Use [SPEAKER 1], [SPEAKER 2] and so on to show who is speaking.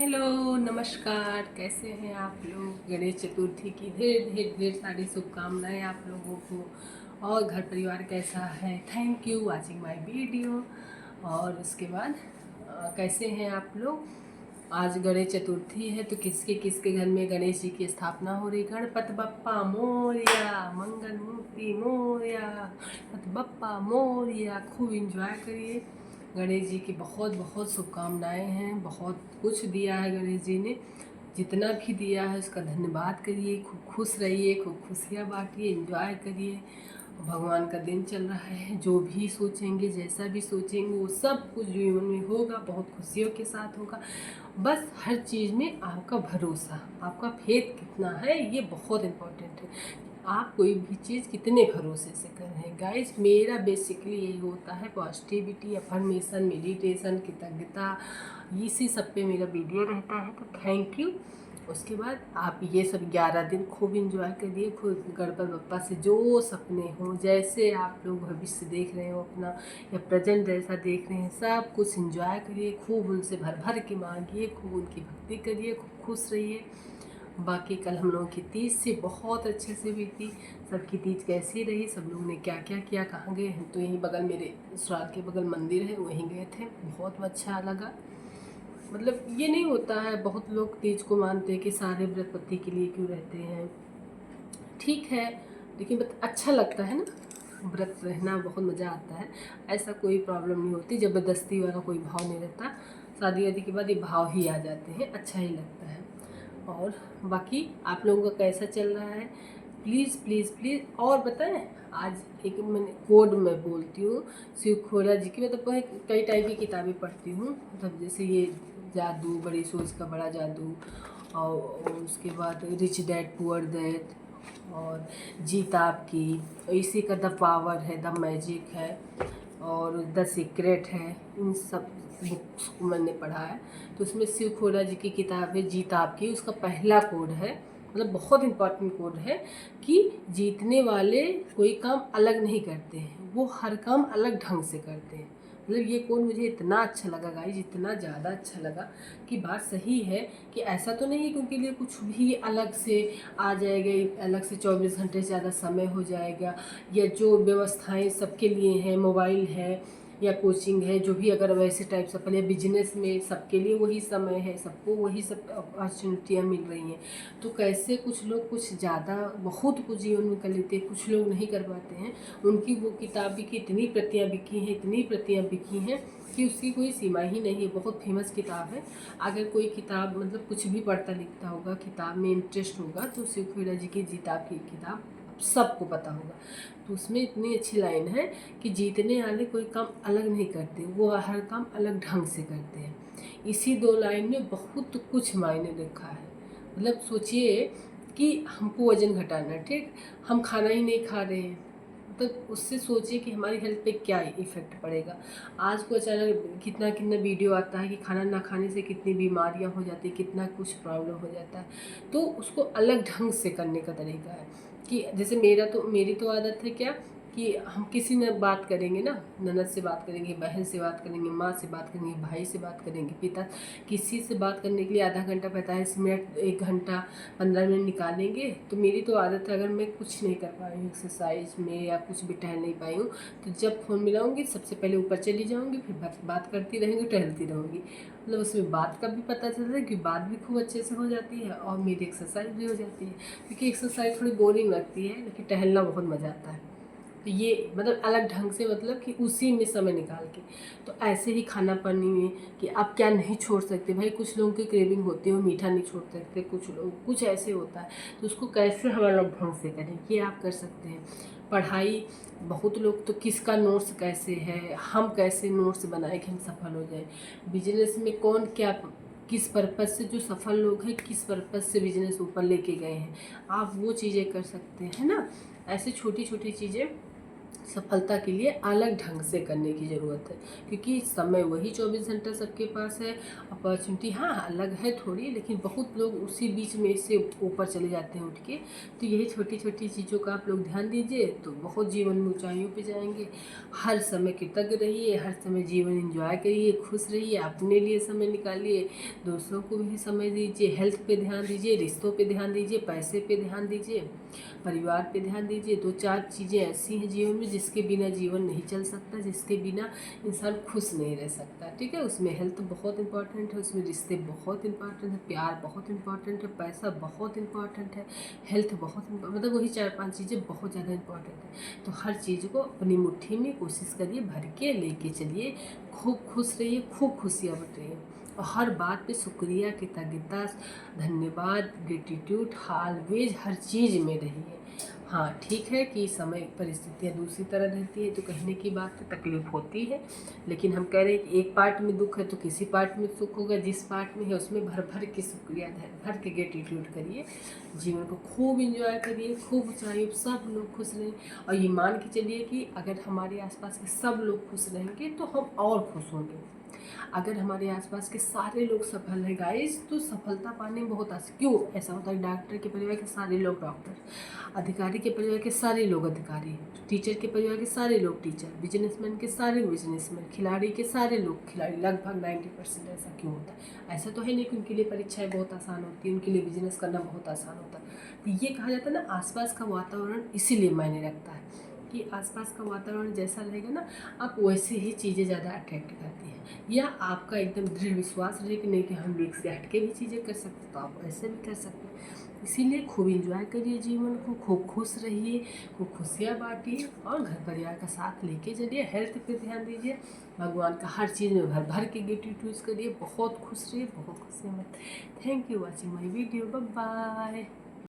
[SPEAKER 1] Hello, नमस्कार। कैसे हैं आप लोग? गणेश चतुर्थी की ढेर ढेर ढेर सारी शुभकामनाएं आप लोगों को। और घर परिवार कैसा है? Thank you watching my video. और उसके बाद कैसे हैं आप लोग? आज गणेश चतुर्थी है तो किसके किसके घर में गणेश जी की स्थापना हो रही। गणपत बप्पा मोरया, मंगल मूर्ति मोरया, गणपत बप्पा मोरया। खूब इंजॉय करिए। गणेश जी की बहुत बहुत शुभकामनाएं हैं। बहुत कुछ दिया है गणेश जी ने। जितना भी दिया है उसका धन्यवाद करिए। खूब खुश रहिए, खूब खुशियाँ बांटिए, एंजॉय करिए। भगवान का दिन चल रहा है। जो भी सोचेंगे, जैसा भी सोचेंगे, वो सब कुछ जीवन में होगा, बहुत खुशियों के साथ होगा। बस हर चीज़ में आपका भरोसा, आपका फेथ कितना है, ये बहुत इम्पोर्टेंट है। आप कोई भी चीज़ कितने भरोसे से कर रहे हैं। गाइस, मेरा बेसिकली यही होता है, पॉजिटिविटी, अफर्मेशन, मेडिटेशन, कृतज्ञता, इसी सब पे मेरा वीडियो रहता है। तो थैंक यू। उसके बाद आप ये सब 11 दिन खूब इंजॉय करिए। खूब गणपति बप्पा से जो सपने हों, जैसे आप लोग भविष्य देख रहे हो अपना, या प्रेजेंट जैसा देख रहे हैं, सब कुछ इंजॉय करिए। खूब उनसे भर भर के मांगिए, खूब उनकी भक्ति करिए, खूब खुश रहिए। बाकी कल हम लोगों की तीज से बहुत अच्छे से बीती। सबकी तीज कैसी रही, सब लोगों ने क्या क्या किया, कहाँ गए हैं? तो यहीं बगल, मेरे ससुराल के बगल मंदिर है, वहीं गए थे। बहुत अच्छा लगा। मतलब ये नहीं होता है, बहुत लोग तीज को मानते हैं कि सारे व्रत पति के लिए क्यों रहते हैं। ठीक है, लेकिन अच्छा लगता है ना, व्रत रहना बहुत मज़ा आता है। ऐसा कोई प्रॉब्लम नहीं होती, ज़बरदस्ती वाला कोई भाव नहीं रहता। शादी वादी के बाद ये भाव ही आ जाते हैं, अच्छा ही लगता है। और बाकी आप लोगों का कैसा चल रहा है? Please please please. और बताएं, आज एक मैंने कोड में बोलती हूँ, शिव खोरा जी की। मतलब कई टाइप की किताबें पढ़ती हूँ। मतलब जैसे ये जादू, बड़ी सोच का बड़ा जादू, और उसके बाद रिच डैड पुअर डैड, और जीत आपकी, इसी का द पावर है, द मैजिक है, और द सीक्रेट है। इन सब बुक्स को मैंने पढ़ा है। तो उसमें शिव खोरा जी की किताब है जीत आपकी, उसका पहला कोड है, मतलब बहुत इम्पोर्टेंट कोड है, कि जीतने वाले कोई काम अलग नहीं करते हैं, वो हर काम अलग ढंग से करते हैं। मतलब ये कोड मुझे इतना अच्छा लगा गाइस, इतना ज़्यादा अच्छा लगा कि बात सही है। कि ऐसा तो नहीं है कि उनके लिए कुछ भी अलग से आ जाएगा, अलग से 24 घंटे से ज़्यादा समय हो जाएगा, या जो व्यवस्थाएं सबके लिए हैं, मोबाइल है या कोचिंग है, जो भी अगर वैसे टाइप से पहले बिजनेस में सबके लिए वही समय है, सबको वही सब अपॉर्चुनिटियाँ मिल रही हैं। तो कैसे कुछ लोग कुछ ज़्यादा बहुत कुछ जीवन में कर लेते हैं, कुछ लोग नहीं कर पाते हैं। उनकी वो किताब की इतनी प्रतियाँ बिकी हैं, इतनी प्रतियाँ बिकी हैं कि उसकी कोई सीमा ही नहीं है। बहुत फेमस किताब है। अगर कोई किताब मतलब कुछ भी पढ़ता लिखता होगा, किताब में इंटरेस्ट होगा, तो शिव खोरा जी की जीताब की किताब सबको पता होगा। तो उसमें इतनी अच्छी लाइन है कि जीतने वाले कोई काम अलग नहीं करते, वो हर काम अलग ढंग से करते हैं। इसी 2 लाइन में बहुत कुछ मायने रखा है। मतलब सोचिए कि हमको वज़न घटाना है, ठीक, हम खाना ही नहीं खा रहे हैं, तो उससे सोचिए कि हमारी हेल्थ पे क्या इफ़ेक्ट पड़ेगा। आज को अचानक कितना कितना वीडियो आता है कि खाना ना खाने से कितनी बीमारियां हो जाती है, कितना कुछ प्रॉब्लम हो जाता है। तो उसको अलग ढंग से करने का तरीका है। कि जैसे मेरी तो आदत है क्या, कि हम किसी ने बात करेंगे ना, ननद से बात करेंगे, बहन से बात करेंगे, माँ से बात करेंगे, भाई से बात करेंगे, पिता, किसी से बात करने के लिए आधा घंटा, 45 मिनट, 1 घंटा, 15 मिनट निकालेंगे। तो मेरी तो आदत है, अगर मैं कुछ नहीं कर पाई हूँ एक्सरसाइज में या कुछ भी टहल नहीं पाई हूँ, तो जब फ़ोन मिलाऊंगी सबसे पहले ऊपर चली जाऊँगी, फिर बात करती रहेंगी, टहलती रहूँगी। मतलब उसमें बात का भी पता चलता है कि बात भी खूब अच्छे से हो जाती है, और मेरी एक्सरसाइज भी हो जाती है। क्योंकि एक्सरसाइज थोड़ी बोरिंग लगती है, लेकिन टहलना बहुत मज़ा आता है। तो ये मतलब अलग ढंग से, मतलब कि उसी में समय निकाल के। तो ऐसे ही खाना पानी में कि आप क्या नहीं छोड़ सकते भाई। कुछ लोगों की क्रेविंग होती है, वो मीठा नहीं छोड़ सकते, कुछ लोग कुछ ऐसे होता है। तो उसको कैसे हम अलग ढंग से करें, ये आप कर सकते हैं। पढ़ाई, बहुत लोग तो किसका नोट्स कैसे है, हम कैसे नोट्स बनाए कि हम सफल हो जाए। बिजनेस में कौन क्या, किस पर्पज़ से, जो सफल लोग हैं किस पर्पज़ से बिजनेस ऊपर लेके गए हैं, आप वो चीज़ें कर सकते हैं ना। ऐसे छोटी छोटी चीज़ें सफलता के लिए अलग ढंग से करने की ज़रूरत है, क्योंकि समय वही 24 घंटा सबके पास है। अपॉर्चुनिटी हाँ अलग है थोड़ी, लेकिन बहुत लोग उसी बीच में से ऊपर चले जाते हैं उठ के। तो यही छोटी छोटी चीज़ों का आप लोग ध्यान दीजिए तो बहुत जीवन में ऊंचाइयों पे जाएंगे। हर समय कृतज्ञ रहिए, हर समय जीवन एंजॉय करिए, खुश रहिए, अपने लिए समय निकालिए, दूसरों को भी समय दीजिए, हेल्थ पे ध्यान दीजिए, रिश्तों पे ध्यान दीजिए, पैसे पे ध्यान दीजिए, परिवार पे ध्यान दीजिए। 2-4 चीज़ें ऐसी हैं जीवन में जिसके बिना जीवन नहीं चल सकता, जिसके बिना इंसान खुश नहीं रह सकता। ठीक है, उसमें हेल्थ बहुत इंपॉर्टेंट है, उसमें रिश्ते बहुत इंपॉर्टेंट है, प्यार बहुत इंपॉर्टेंट है, पैसा बहुत इंपॉर्टेंट है, हेल्थ बहुत मतलब वही 4-5 चीज़ें बहुत ज़्यादा इंपॉर्टेंट है। तो हर चीज़ को अपनी मुट्ठी में कोशिश करिए भर के लेके चलिए, खूब खुश रहिए, खूब खुशियाँ बटाइए, और हर बात पे शुक्रिया, कृतज्ञता, धन्यवाद, ग्रेटिट्यूड ऑलवेज हर चीज़ में रहिए। हाँ ठीक है कि समय परिस्थितियाँ दूसरी तरह रहती है तो कहने की बात है, तकलीफ होती है, लेकिन हम कह रहे हैं कि एक पार्ट में दुख है तो किसी पार्ट में सुख होगा, जिस पार्ट में है उसमें भर भर के शुक्रिया भर के ग्रेटिट्यूड करिए, जीवन को खूब इंजॉय करिए, खूब ऊँचाइयों पे सब लोग खुश रहें। और ये मान के चलिए कि अगर हमारे आसपास के सब लोग खुश रहेंगे तो हम और खुश होंगे। अगर हमारे आसपास के सारे लोग सफल हैं गाइस तो सफलता पाने में बहुत क्यों ऐसा होता है, डॉक्टर के परिवार के सारे लोग डॉक्टर, अधिकारी के परिवार के सारे लोग अधिकारी, टीचर के परिवार के सारे लोग टीचर, बिजनेसमैन के सारे बिजनेसमैन, खिलाड़ी के सारे लोग खिलाड़ी, लगभग 90% ऐसा क्यों होता है? ऐसा तो है नहीं कि उनके लिए परीक्षाएं बहुत आसान होती है, उनके लिए बिजनेस करना बहुत आसान होता है। तो ये कहा जाता है ना, आसपास का वातावरण इसीलिए मायने रखता है कि आसपास का वातावरण जैसा रहेगा ना, आप वैसे ही चीज़ें ज़्यादा अट्रैक्ट करती हैं, या आपका एकदम दृढ़ विश्वास रहे कि नहीं कि हम लोग से हट के भी चीज़ें कर सकते तो आप ऐसे भी कर सकते हैं। इसीलिए खूब इंजॉय करिए जीवन को, खूब खुश रहिए, खूब खुशियाँ बांटिए, और घर परिवार का साथ लेके चलिए, हेल्थ पे ध्यान दीजिए, भगवान का हर चीज़ में भर भर के ग्रेटिट्यूड करिए, बहुत खुश रहिए, बहुत खुशियाँ मत। Thank you watching my video, bye bye.